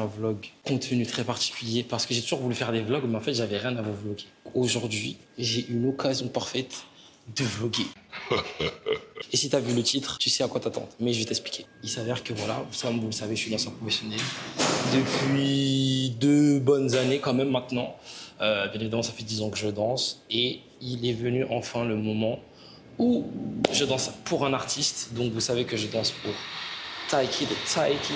vlog contenu très particulier parce que j'ai toujours voulu faire des vlogs, mais en fait, j'avais rien à vous vlogger. Aujourd'hui, j'ai une occasion parfaite de vlogger. Et si tu as vu le titre, tu sais à quoi t'attendre. Mais je vais t'expliquer. Il s'avère que voilà, comme vous le savez, je suis danseur professionnel depuis 2 bonnes années quand même maintenant. Bien évidemment, ça fait 10 ans que je danse. Et il est venu enfin le moment où je danse pour un artiste. Donc vous savez que je danse pour Taiki de Taiki.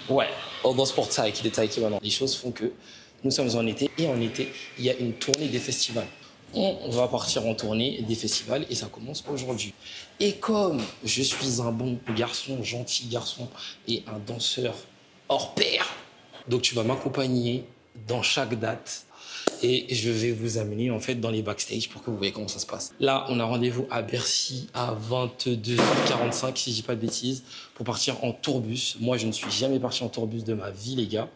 Ouais, on danse pour Taiki de Taiki maintenant. Les choses font que nous sommes en été et en été, il y a une tournée des festivals. On va partir en tournée des festivals et ça commence aujourd'hui. Et comme je suis un bon garçon, gentil garçon et un danseur hors pair, donc tu vas m'accompagner dans chaque date et je vais vous amener en fait dans les backstage pour que vous voyez comment ça se passe. Là, on a rendez-vous à Bercy à 22h45 si je dis pas de bêtises pour partir en tourbus. Moi, je ne suis jamais parti en tourbus de ma vie, les gars.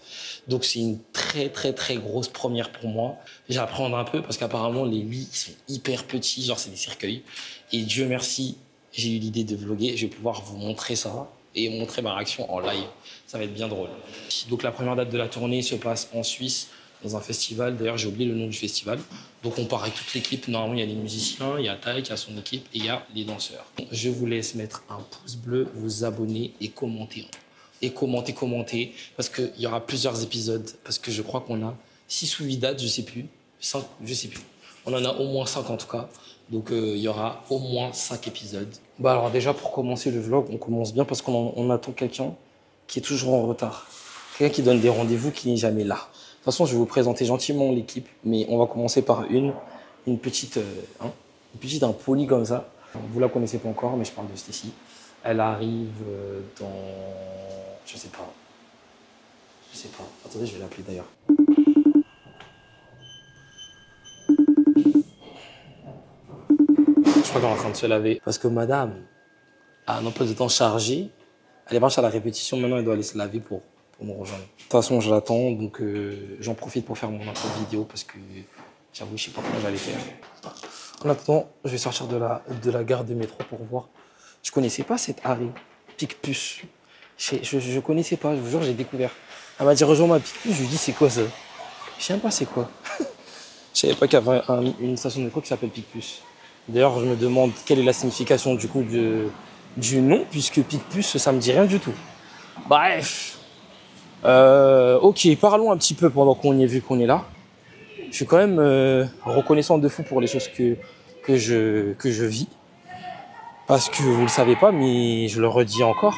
Donc, c'est une très grosse première pour moi. J'apprends un peu parce qu'apparemment, les lits sont hyper petits, genre c'est des cercueils. Et Dieu merci, j'ai eu l'idée de vlogger. Je vais pouvoir vous montrer ça et montrer ma réaction en live. Ça va être bien drôle. Donc, la première date de la tournée se passe en Suisse, dans un festival. D'ailleurs, j'ai oublié le nom du festival. Donc, on part avec toute l'équipe. Normalement, il y a les musiciens, il y a Taïk, il y a son équipe et il y a les danseurs. Je vous laisse mettre un pouce bleu, vous abonner et commenter. Et commentez, parce qu'il y aura plusieurs épisodes. Parce que je crois qu'on a 6 ou 8 dates, je sais plus. 5, je sais plus. On en a au moins 5 en tout cas. Donc, il y aura au moins 5 épisodes. Bah alors déjà, pour commencer le vlog, on commence bien parce qu'on attend quelqu'un qui est toujours en retard. Quelqu'un qui donne des rendez-vous qui n'est jamais là. De toute façon, je vais vous présenter gentiment l'équipe, mais on va commencer par une petite impolie comme ça. Vous la connaissez pas encore, mais je parle de Stécie. Elle arrive dans... Je sais pas. Attendez, je vais l'appeler d'ailleurs. Je crois qu'elle est en train de se laver. Parce que madame a un emploi de temps chargé. Elle est partie à la répétition, maintenant elle doit aller se laver pour nous rejoindre. De toute façon, je l'attends, donc j'en profite pour faire mon intro vidéo parce que j'avoue, je sais pas comment j'allais faire. En attendant, je vais sortir de la gare de métro pour voir. Je connaissais pas cette arrêt, Picpus. Je connaissais pas, je vous jure, j'ai découvert. Elle m'a dit rejoins-moi à Picpus, je lui ai dit c'est quoi ça? Je sais même pas c'est quoi. Je savais pas qu'il y avait une station de métro qui s'appelle Picpus. D'ailleurs, je me demande quelle est la signification du coup du nom, puisque Picpus, ça me dit rien du tout. Bref. Ok, parlons un petit peu pendant qu'on y est vu qu'on est là. Je suis quand même reconnaissant de fou pour les choses que je vis. Parce que vous le savez pas, mais je le redis encore,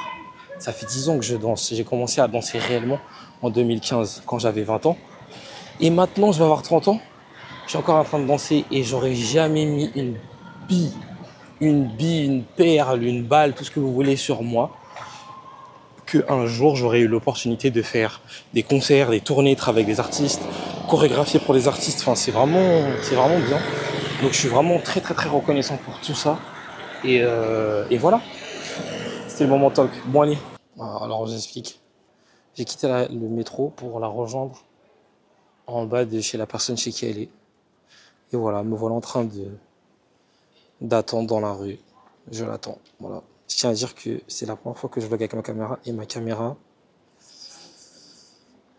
ça fait 10 ans que je danse. J'ai commencé à danser réellement en 2015, quand j'avais 20 ans. Et maintenant, je vais avoir 30 ans. Je suis encore en train de danser et j'aurais jamais mis une perle, une balle, tout ce que vous voulez sur moi. Qu'un jour, j'aurais eu l'opportunité de faire des concerts, des tournées, travailler avec des artistes, chorégraphier pour les artistes. Enfin, c'est vraiment bien. Donc, je suis vraiment très reconnaissant pour tout ça. Et voilà. C'était le moment talk. Bon, allez. Alors, je vous explique. J'ai quitté le métro pour la rejoindre en bas de chez la personne chez qui elle est. Et voilà, me voilà en train d'attendre dans la rue. Je l'attends. Voilà. Je tiens à dire que c'est la première fois que je vlog avec ma caméra. Et ma caméra,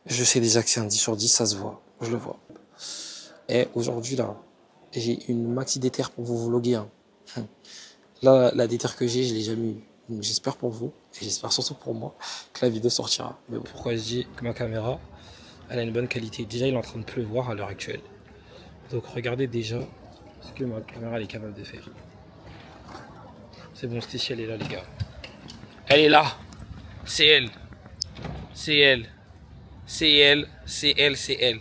je sais déjà que c'est un 10 sur 10, ça se voit. Je le vois. Et aujourd'hui, là, j'ai une maxi déter pour vous vlogger. Hein. Là, la déter que j'ai, je l'ai jamais eu. Donc j'espère pour vous, et j'espère surtout pour moi, que la vidéo sortira. Mais pourquoi je dis que ma caméra, elle a une bonne qualité? Déjà, il est en train de pleuvoir à l'heure actuelle. Donc regardez déjà ce que ma caméra elle est capable de faire. C'est bon, Stécie, elle est là, les gars. Elle est là. C'est elle. C'est elle. C'est elle. C'est elle. C'est elle.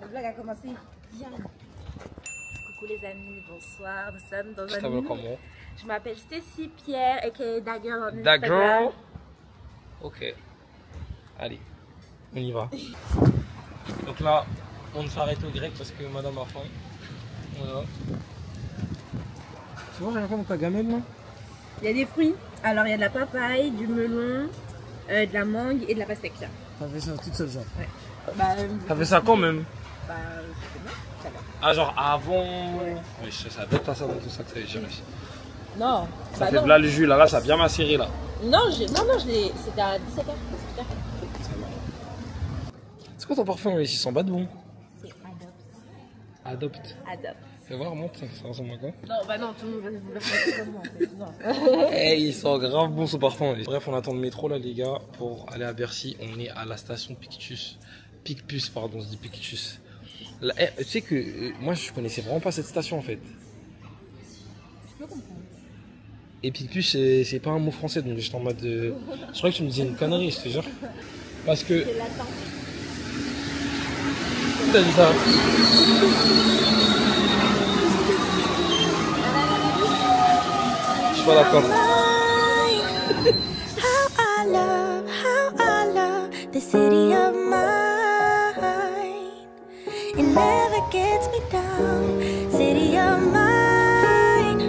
Le vlog a commencé bien. Coucou les amis, bonsoir. Nous sommes dans un nouveau... comment? Je m'appelle Stécie Pierre et que Da Girl en Instagram. Da Girl. Ok. Allez, on y va. Donc là, on s'arrête au grec parce que madame a faim. Voilà. Tu vois, regarde ta gamelle là. Il y a des fruits. Alors il y a de la papaye, du melon, de la mangue et de la pastèque. T'as fait ça toute seule ça? Ouais. Bah, t'as fait ça quand même? Bah, c'était bien, ça va. Ah, genre avant? Ouais. Oui, ça doit être pas ça dans tout ça que ça j'ai réussi. Non. Ça bah fait non. là le jus, là, ça a bien macéré là. Non, c'était à 17h. C'est quoi ton parfum, mais il sent pas de bon? C'est Adopte. Adopt. Fais voir, montre, ça ressemble à quoi? Non, bah non, tout le monde va vous le faire comme moi en fait. Non. Hey, il sent grave bon ce parfum. Bref, on attend le métro là, les gars, pour aller à Bercy. On est à la station Picpus, pardon, je dis Picpus. Là, tu sais que moi je connaissais vraiment pas cette station en fait. Je peux comprendre. Et Picpus, c'est pas un mot français, donc j'étais en mode. Je croyais que tu me disais une connerie, je te jure. Parce que. C'est latin. Qui t'a dit ça? Je suis pas d'accord. How I love the city of mine. It never gets me down, city of mine.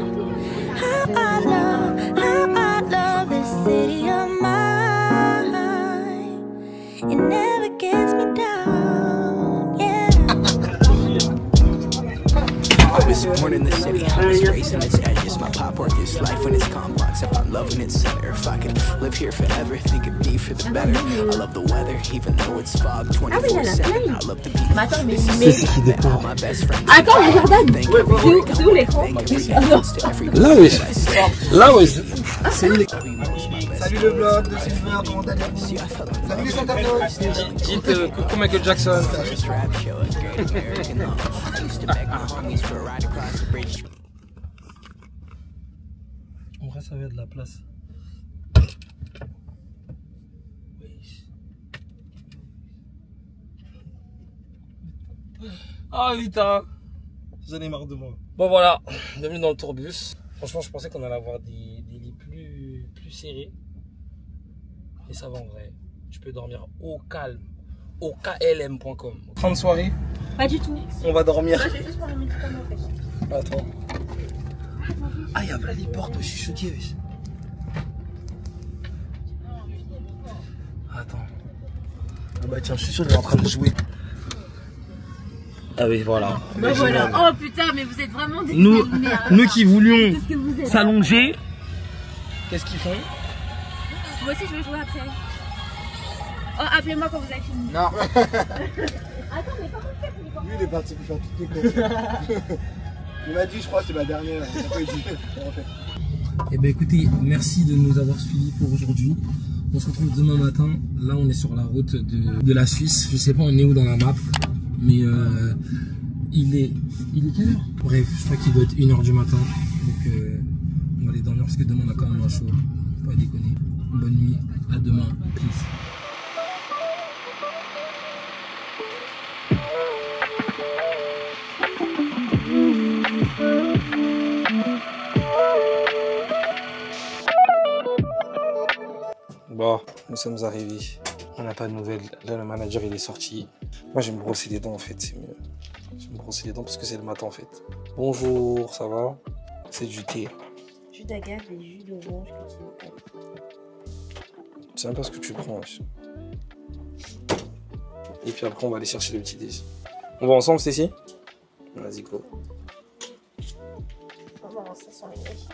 How I love the city of mine. It never gets me down, yeah. I was born in the city, I was raised on its edges. My pop work is life when it's complex. I found love in its center. If I could live here forever, think it'd be for the better. I love the weather, even though it's fog 24/7. I love the beat. Mais attends, mais qui découvre. My best friend. attends, mais Jordan, c'est où l'écran? Là, oui. Là, oui. C'est où les. Salut le blog de Silver, comment allez-vous? Salut les internautes. Dites coucou Michael Jackson. En vrai, ça va de la place. Ah putain, j'en ai marre de moi. Bon voilà, bienvenue dans le tourbus. Franchement, je pensais qu'on allait avoir des lits plus serrés. Et ça va en vrai. Tu peux dormir au calme. Au klm.com. Fin de soirée. Pas du tout. On va dormir. Moi, j'ai juste pour un médicament en fait. Attends. Ah, il y a plein de portes, je suis choqué. Wesh. Attends. Ah bah tiens, je suis sûr qu'il est en train de jouer. Ah oui, voilà. Bah voilà. Oh putain, mais vous êtes vraiment des Nous qui voulions Qu'est-ce que vous êtes? s'allonger, qu'est-ce qu'ils font? Moi aussi, je vais jouer après. Oh, appelez-moi quand vous avez fini. Non. Attends, mais par contre, Lui il est parti pour faire toutes les courses. Il m'a dit, je crois, c'est ma dernière. Il a pas dit. En fait. Eh ben écoutez, merci de nous avoir suivis pour aujourd'hui. On se retrouve demain matin. Là, on est sur la route de la Suisse. Je sais pas on est où dans la map, mais il est quelle heure? Bref, je crois qu'il doit être 1h du matin. Donc on va aller dormir parce que demain on a quand même un show. Faut pas déconner. Bonne nuit, à demain. Peace. Bon, nous sommes arrivés. On n'a pas de nouvelles. Là, le manager, il est sorti. Moi, je vais me brosser les dents, en fait. C'est mieux. Je vais me brosser les dents parce que c'est le matin, en fait. Bonjour, ça va? C'est du thé. Jus d'agave et jus d'orange que tu veux. Tu sais même pas ce que tu prends, wesh. Et puis après, on va aller chercher le petit déj. On va ensemble, Stécie? Vas-y, go. Comment ça sent les gâchis?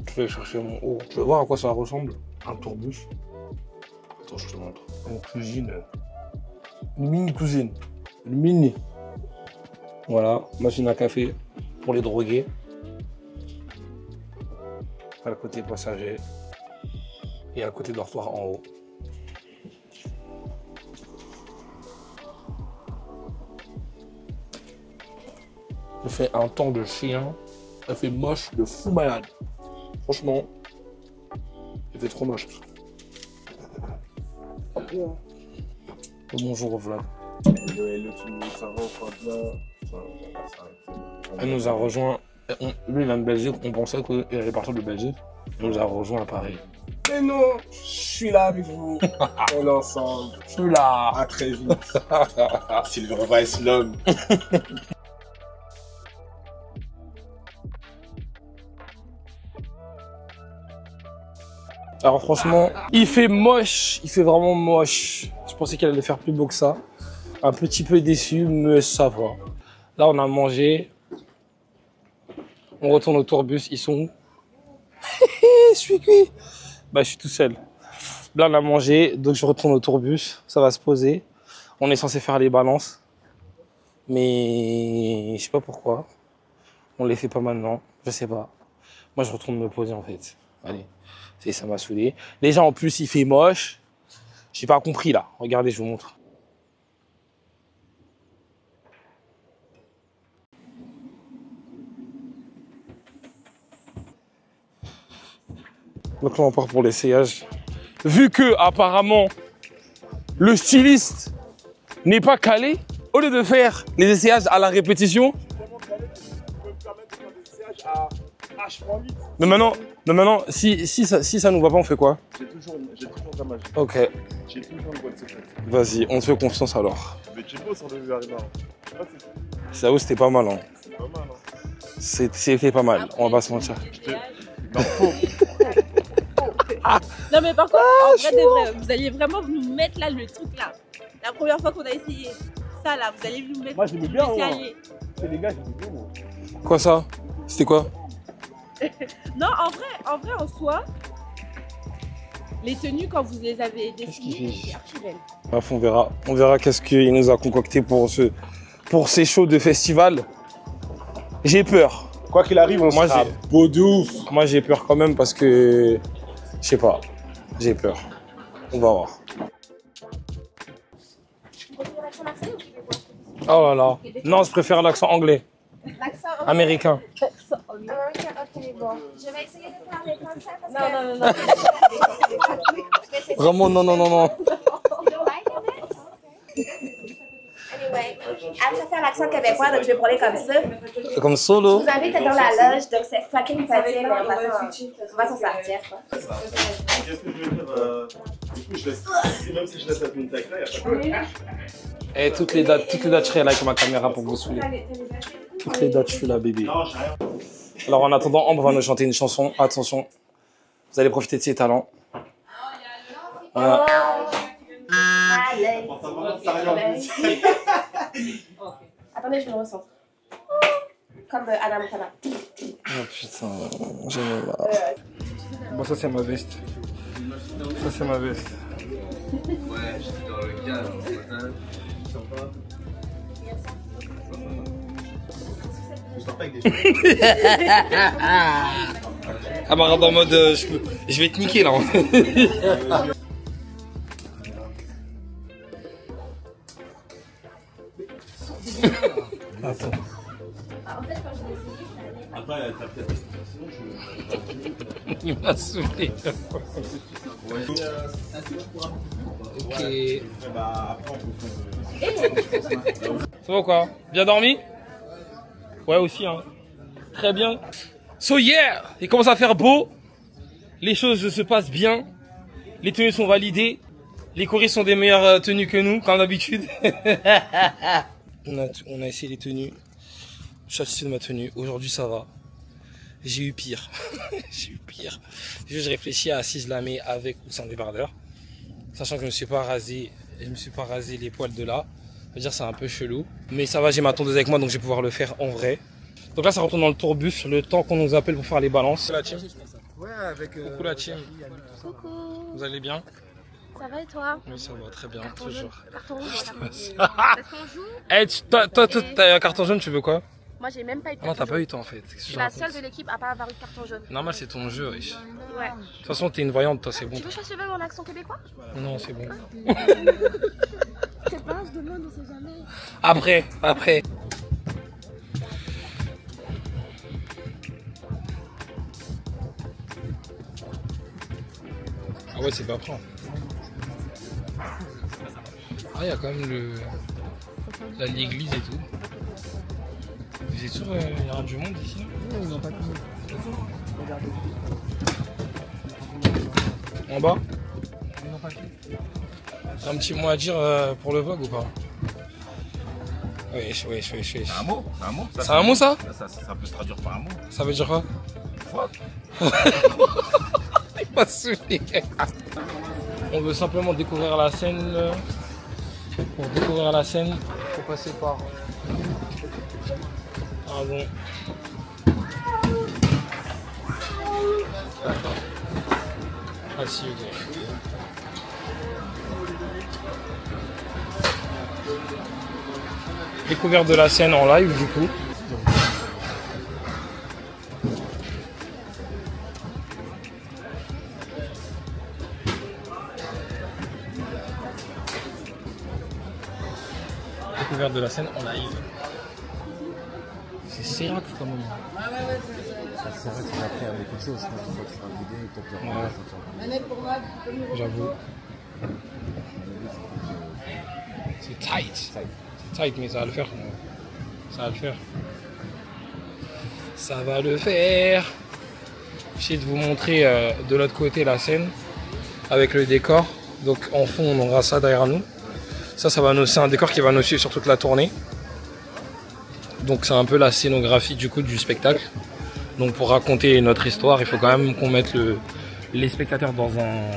Je vais chercher mon haut. Tu veux voir à quoi ça ressemble? Un tourbus. Attends, je te montre. Une cuisine. Une mini cuisine. Une mini. Voilà, machine à café pour les drogués. À le côté passager. Et à le côté dortoir en haut. Il fait un temps de chien. Ça fait moche de fou malade. Franchement, il fait trop moche. Bonjour Vlad. Elle nous a rejoint. Lui il vient de Belgique, on pensait qu'il allait partir de Belgique. Il nous a rejoint à Paris. Mais non, je suis là avec vous. On est ensemble. Je suis là. À très vite. Silver Vice l'homme. Alors franchement, il fait moche, il fait vraiment moche. Je pensais qu'elle allait faire plus beau que ça. Un petit peu déçu, mais ça va. Là, on a mangé. On retourne au tourbus, ils sont où? je suis cuit. Bah, je suis tout seul. Là, on a mangé, donc je retourne au tourbus. Ça va se poser. On est censé faire les balances. Mais je sais pas pourquoi. On les fait pas maintenant. Je sais pas. Moi, je retourne me poser en fait. Allez. Ça m'a saoulé. Déjà, en plus, il fait moche. J'ai pas compris là. Regardez, je vous montre. Donc là, on part pour l'essayage. Vu que, apparemment, le styliste n'est pas calé, au lieu de faire les essayages à la répétition. Mais maintenant, si ça nous va pas, on fait quoi? J'ai toujours ta magie. Ok. J'ai toujours une boîte secrète. Vas-y, on te fait confiance alors. Mais tu es beau sur le Verima. J'avoue, c'était pas mal. Hein. C'est pas mal. Hein. C'était pas mal, on va pas se mentir. Non mais par contre, en vrai de vrai, vous alliez vraiment nous mettre là le truc là. La première fois qu'on a essayé ça là, vous allez nous mettre. Moi j'aimais bien, c'est les gars, j'aimais bien moi. Quoi ça? C'était quoi? Non, en vrai, en soi, les tenues quand vous les avez dessinées, c'est archi belle. Bref, on verra qu'est-ce qu'il nous a concocté pour ces shows de festival. J'ai peur. Quoi qu'il arrive, on sera beau de ouf. Moi j'ai peur quand même parce que, je sais pas, j'ai peur. On va voir. Oh là là. Non, je préfère l'accent anglais. L'accent américain. Américain, ok, bon. Je vais essayer de parler comme ça parce que... Non. Vraiment, non. Anyway, elle sait faire l'accent québécois, donc je vais parler comme ça. C'est comme solo. Je vous invite dans la loge, donc c'est fucking facile, mais on va s'en sortir, quoi. Qu'est-ce que je veux dire du coup, je laisse, même si je laisse la pintec là, il n'y a pas de... Et toutes les dates, je serai là avec ma caméra pour vous saouler. Toutes les dates, je suis là, bébé. Alors en attendant, Ambre va nous chanter une chanson. Attention, vous allez profiter de ses talents. Voilà. Attendez, je me ressens. Comme Anna Montana. Oh putain, j'en ai marre. Bon, ça c'est ma veste. Ça c'est ma veste. Ouais, j'étais dans le gars ce matin. Ah bah en mode je vais te niquer là. Attends. Après, t'as peut-être... Il m'a saoulé. Ok. Ça va quoi? Bien dormi? Ouais aussi hein. Très bien. So yeah, il commence à faire beau. Les choses se passent bien. Les tenues sont validées. Les choristes sont des meilleures tenues que nous, comme d'habitude. on a essayé les tenues. Je suis satisfait de ma tenue. Aujourd'hui ça va. J'ai eu pire. J'ai eu pire. Je réfléchis à si je la mets avec ou sans débardeur. Sachant que je me suis pas rasé les poils de là. Je veux dire c'est un peu chelou. Mais ça va, j'ai ma tondeuse avec moi donc je vais pouvoir le faire en vrai. Donc là ça retourne dans le tourbus, le temps qu'on nous appelle pour faire les balances. La team. Ouais, avec... Coucou la team. Coucou. Vous allez bien? Ça va et toi? Oui ça va très bien, Carton toujours. jaune. Carton rouge. Est-ce qu'on joue? Eh, toi t'as un carton jaune, tu veux quoi? Moi j'ai même pas eu de Ah non, carton t'as pas jaune. eu toi en fait. Je suis la seule de l'équipe à pas avoir eu de carton jaune. Normal, c'est ton jeu, riche. Ouais. De toute façon, t'es une voyante, toi, c'est bon. Tu veux que je fasse mon accent québécois? Non, c'est bon. C'est pas, je demande, on sait jamais. Après. Ah ouais, c'est pas prêt. Ah, il y a quand même l'église et tout. Vous êtes sûr qu'il y aura du monde ici? Non, non, pas tout. En bas? Un petit mot à dire pour le vlog ou pas? Wesh. C'est un mot, C'est un mot ça? Ça peut se traduire par un mot. Ça veut dire quoi? Fuck. T'es pas saoulé. On veut simplement découvrir la scène. Pour découvrir la scène, il faut passer par... Ah bon. Ah si, ok. Découverte de la scène en live du coup. Découverte de la scène en live. C'est Serac quand même. C'est vrai que c'est après avec quelque chose, je pense qu'il faut que tu fasses l'idée et peut-être J'avoue. C'est tight. C'est tight, mais ça va le faire. Ça va le faire. Ça va le faire. J'essaie de vous montrer de l'autre côté la scène avec le décor. Donc en fond, on aura ça derrière nous. Ça va nous, c'est un décor qui va nous suivre sur toute la tournée. Donc c'est un peu la scénographie du coup du spectacle. Donc pour raconter notre histoire, il faut quand même qu'on mette les spectateurs dans un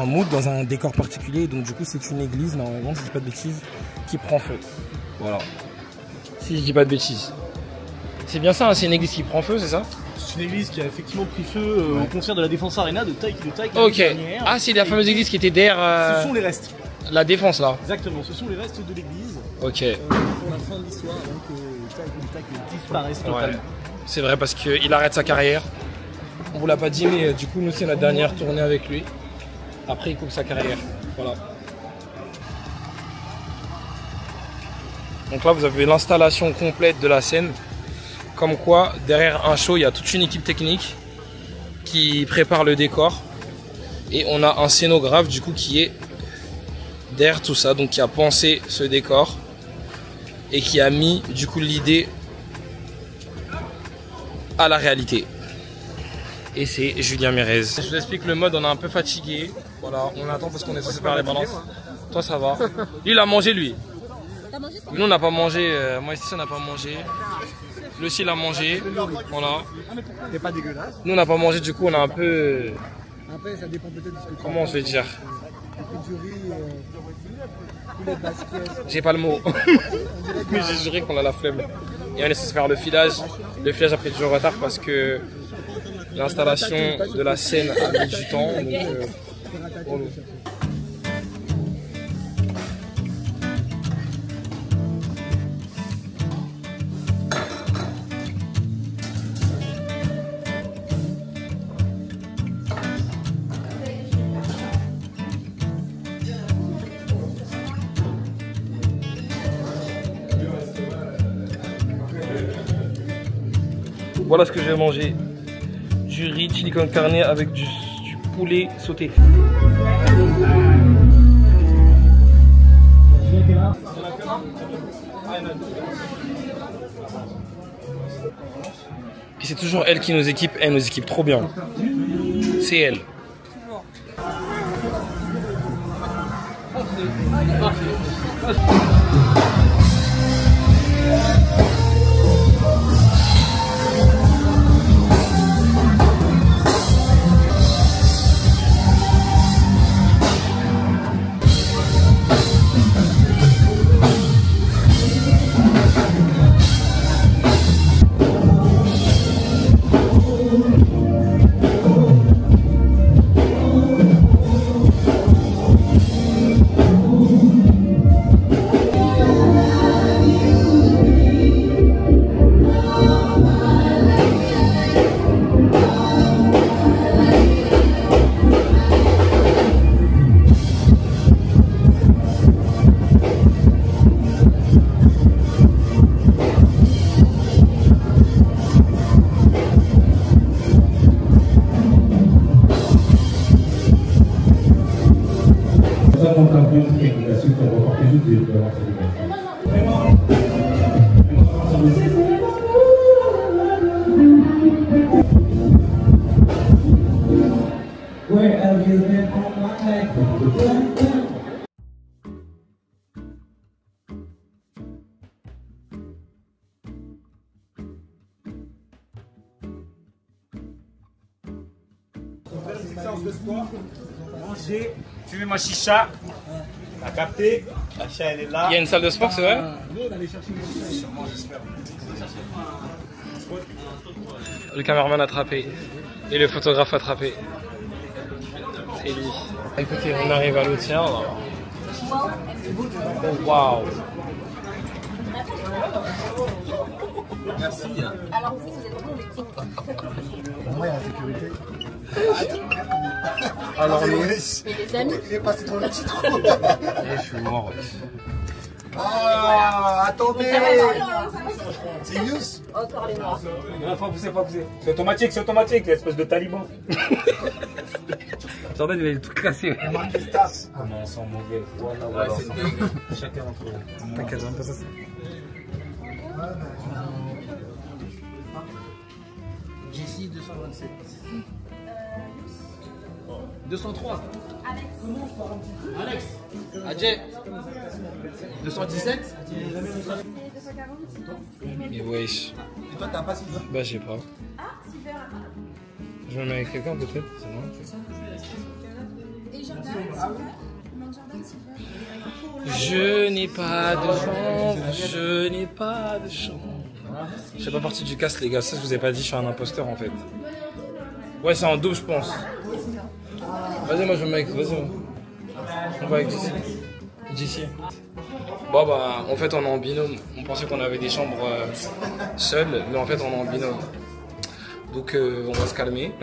mood, dans un décor particulier. Donc du coup c'est une église, normalement si je dis pas de bêtises, qui prend feu. Voilà. Si je dis pas de bêtises. C'est bien ça, hein, c'est une église qui prend feu, c'est ça? C'est une église qui a effectivement pris feu au concert de la Défense Arena de Taïk. Ok. Ah, c'est la fameuse église qui était derrière. Ce sont les restes. La Défense là. Exactement, ce sont les restes de l'église. Ok. Pour la fin de l'histoire, avant que Taïk disparaisse totalement. Ouais. C'est vrai parce qu'il arrête sa carrière. On vous l'a pas dit, mais du coup, nous, c'est notre dernière tournée avec lui. Après, il coupe sa carrière. Voilà. Donc là, vous avez l'installation complète de la scène. Comme quoi, derrière un show, il y a toute une équipe technique qui prépare le décor. Et on a un scénographe, du coup, qui est derrière tout ça. Donc, qui a pensé ce décor. Et qui a mis, du coup, l'idée à la réalité. Et c'est Julien Mérez. Je vous explique le mode, on est un peu fatigué. Voilà, on attend parce qu'on est censé faire les balances. Toi ça va. Lui il a mangé lui. Nous on n'a pas mangé, moi ici on n'a pas mangé. Lui aussi il a mangé. Voilà. C'est pas dégueulasse. Nous on n'a pas mangé, du coup on a un peu... Après ça dépend peut-être de ce que tu Comment je vais dire? du riz, poulet basket. J'ai pas le mot. Mais j'ai juré qu'on a la flemme. Et on est censé faire le filage. Le filage a pris du retard parce que l'installation de la scène a mis du temps. Donc, pour nous. Voilà ce que je vais manger. Du riz chili con carne avec du poulet sauté. Et c'est toujours elle qui nous équipe. Elle nous équipe trop bien. C'est elle. Manger, fumer ma chicha. T'as capté? La chicha elle est là. Il y a une salle de sport, c'est vrai? Nous on allait chercher une chicha. Sûrement, j'espère. Le caméraman attrapé et le photographe attrapé. Ellie. Écoutez, on arrive à l'hôtel. Oh, waouh. Merci. Alors vous êtes vraiment l'équipe. Moi, il y a la sécurité. Alors, Mais les amis. Il est passé dans le petit trou. je suis mort. Ah, attendez. C'est news. Encore les noirs. Non, faut pousser, faut pousser. C'est automatique, espèce de taliban. Jordan, il est tout cassé. Comment on sent mauvais. Voilà, Ouais, c'est dingue. chacun entre eux. T'inquiète, j'aime pas ça. Jessie 227. 203. Alex. Alex. Adjé. 217. Mais wesh. Et toi, t'as pas Sylvain? Bah, je sais pas. Je me mets avec quelqu'un peut-être, c'est bon. Je n'ai pas de chambre, je n'ai pas de chambre. Je fais pas partie du cast, les gars. Ça, je vous ai pas dit, je suis un imposteur en fait. Ouais, c'est en double, je pense. Vas-y, moi je me mets avec. Vas-y, on va avec JC. JC. Bon, bah, en fait, on est en binôme. On pensait qu'on avait des chambres seules, mais en fait, on est en binôme. Donc, on va se calmer.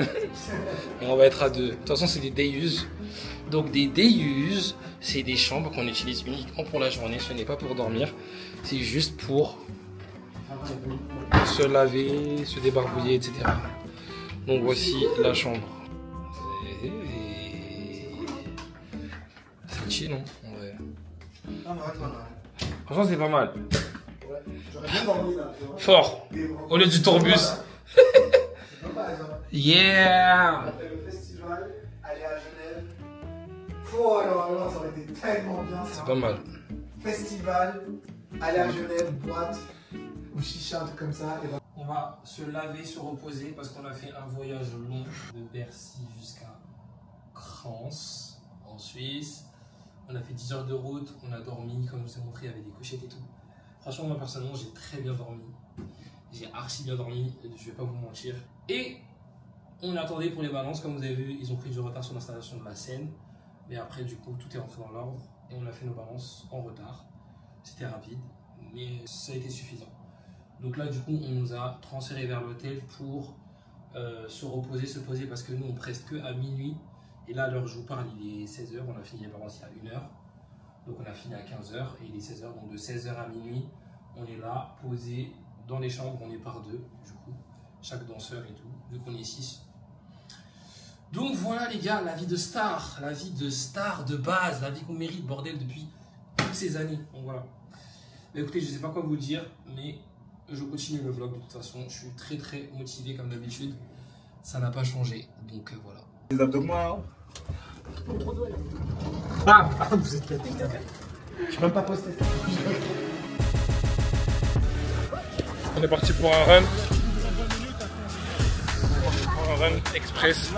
Et on va être à deux. De toute façon, c'est des day use. Donc, des day use, c'est des chambres qu'on utilise uniquement pour la journée. Ce n'est pas pour dormir. C'est juste pour se laver, se débarbouiller, etc. Donc, voici la chambre. C'est chill, non? Ouais. Franchement, c'est pas mal. Fort. Au lieu du tourbus. Yeah. Le festival, aller à Genève. Oh alors, ça aurait été tellement bien. C'est pas mal. Festival, aller à Genève, boîte, ou chicha, un truc comme ça. Et On va se laver, se reposer parce qu'on a fait un voyage long de Bercy jusqu'à Crans, en Suisse. On a fait 10 heures de route, on a dormi, comme je vous ai montré, il y avait des couchettes et tout. Franchement, moi personnellement, j'ai très bien dormi. J'ai archi bien dormi, je vais pas vous mentir. Et on attendait pour les balances, comme vous avez vu, ils ont pris du retard sur l'installation de la scène. Mais après, du coup, tout est rentré dans l'ordre et on a fait nos balances en retard. C'était rapide, mais ça a été suffisant. Donc là, du coup, on nous a transféré vers l'hôtel pour se reposer, se poser, parce que nous, on presse que à minuit. Et là, à l'heure où je vous parle, il est 16h, on a fini les balances il y a 1h. Donc on a fini à 15h et il est 16h. Donc de 16h à minuit, on est là, posé dans les chambres, on est par deux, du coup, chaque danseur et tout, vu qu'on est 6. Donc voilà les gars, la vie de star de base, la vie qu'on mérite, bordel, depuis toutes ces années. Donc voilà. Mais écoutez, je sais pas quoi vous dire, mais je continue le vlog de toute façon. Je suis très très motivé comme d'habitude. Ça n'a pas changé, donc voilà. Les abdos moi. Ah, vous êtes putain. Je peux même pas poster ça. On est parti pour un run. Un run express.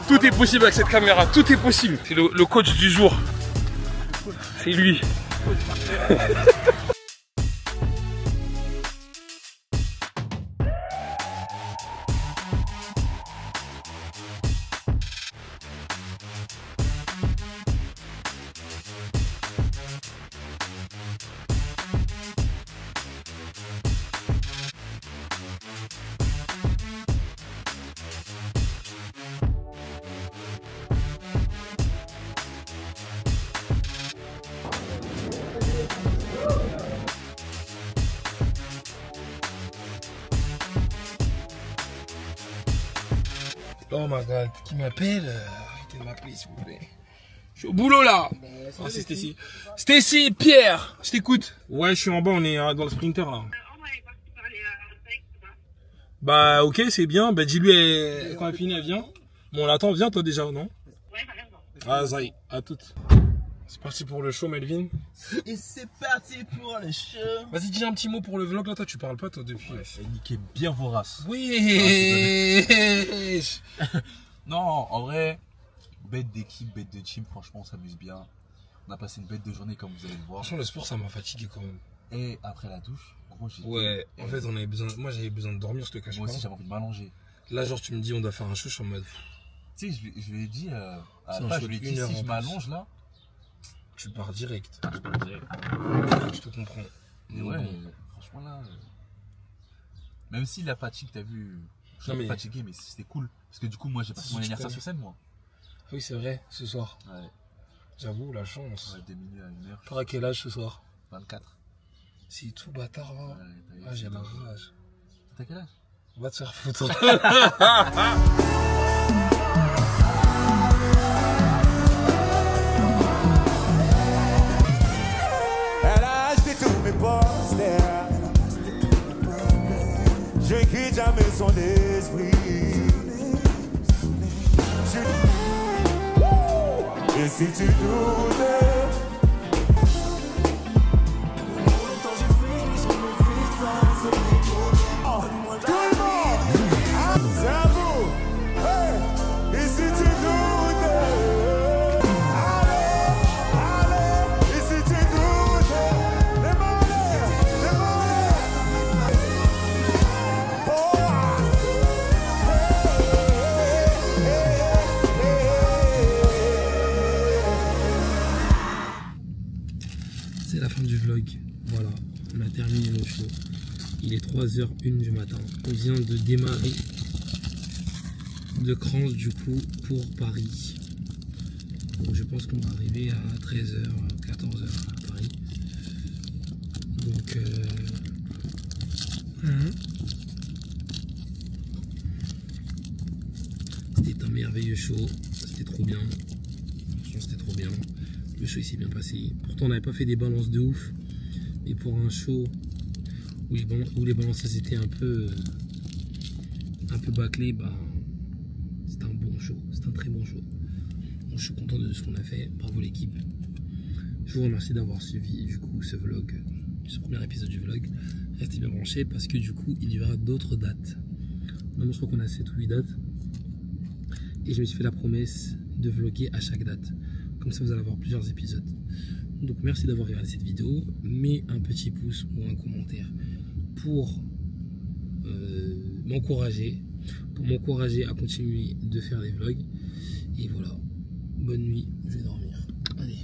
Tout est possible avec cette caméra, tout est possible. C'est le coach du jour. C'est lui. Oh my god, qui m'appelle? Arrêtez de m'appeler s'il vous plaît. Je suis au boulot là. Ah, c'est Stacy. Stacy, Pierre, je t'écoute. Ouais, je suis en bas, on est dans le sprinter là. Bah ok, c'est bien. Bah dis-lui quand elle finit, elle vient. Bon, on l'attend, viens toi déjà, non? Ouais, ah, ça y est, à toutes. C'est parti pour le show, Melvin. Et c'est parti pour le show. Vas-y, dis un petit mot pour le vlog là, toi tu parles pas toi depuis. Ouais, niquez bien vos races. Oui. Non, en vrai, bête d'équipe, bête de team, franchement on s'amuse bien. On a passé une bête de journée comme vous allez le voir. Franchement le sport ça m'a fatigué quand même. Et après la douche, gros j'ai... Ouais, en fait on avait besoin, moi j'avais besoin de dormir, je te cache pas. Moi aussi j'avais envie de m'allonger. Là genre tu me dis on doit faire un show, je suis en mode... Tu sais, je lui ai dit, Ça, je lui ai dit, si je m'allonge là, tu pars direct. je pars direct. Je te comprends. Mais ouais, franchement là, même si la fatigue, t'as vu, je suis un peu fatigué, mais c'était cool. Parce que du coup, moi j'ai passé mon anniversaire sur scène, moi. Ah oui, c'est vrai, ce soir. Ouais. J'avoue, la chance. Ouais, de minuit à 1h. T'auras à quel âge ce soir? 24. C'est tout bâtard, là. Ouais, Ah, j'ai la rage. T'as quel âge? On va te faire foutre. Elle a acheté tous mes posters. Je quitte jamais son esprit. Et si tu doutes, tout le monde, c'est à vous. Hey. Et si tu doutes, allez, et si tu doutes, les mollets, les mollets. C'est la fin du vlog. Voilà, on a terminé le show. Il est 3h01 du matin. On vient de démarrer de Crans du coup pour Paris. Donc je pense qu'on va arriver à 13h, 14h à Paris. Donc c'était un merveilleux show. C'était trop bien. Franchement, c'était trop bien. Le show il s'est bien passé. Pourtant on n'avait pas fait des balances de ouf. Mais pour un show où les balances étaient un peu bâclées, bah, c'était un bon show. C'était un très bon show. Donc, je suis content de ce qu'on a fait. Bravo l'équipe. Je vous remercie d'avoir suivi du coup ce vlog, ce premier épisode du vlog. Restez bien branchés parce que du coup il y aura d'autres dates. Normalement je crois qu'on a 7 ou 8 dates. Et je me suis fait la promesse de vlogger à chaque date. Comme ça vous allez avoir plusieurs épisodes. Donc merci d'avoir regardé cette vidéo. Mets un petit pouce ou un commentaire pour m'encourager à continuer de faire des vlogs. Et voilà, bonne nuit, je vais dormir. Allez.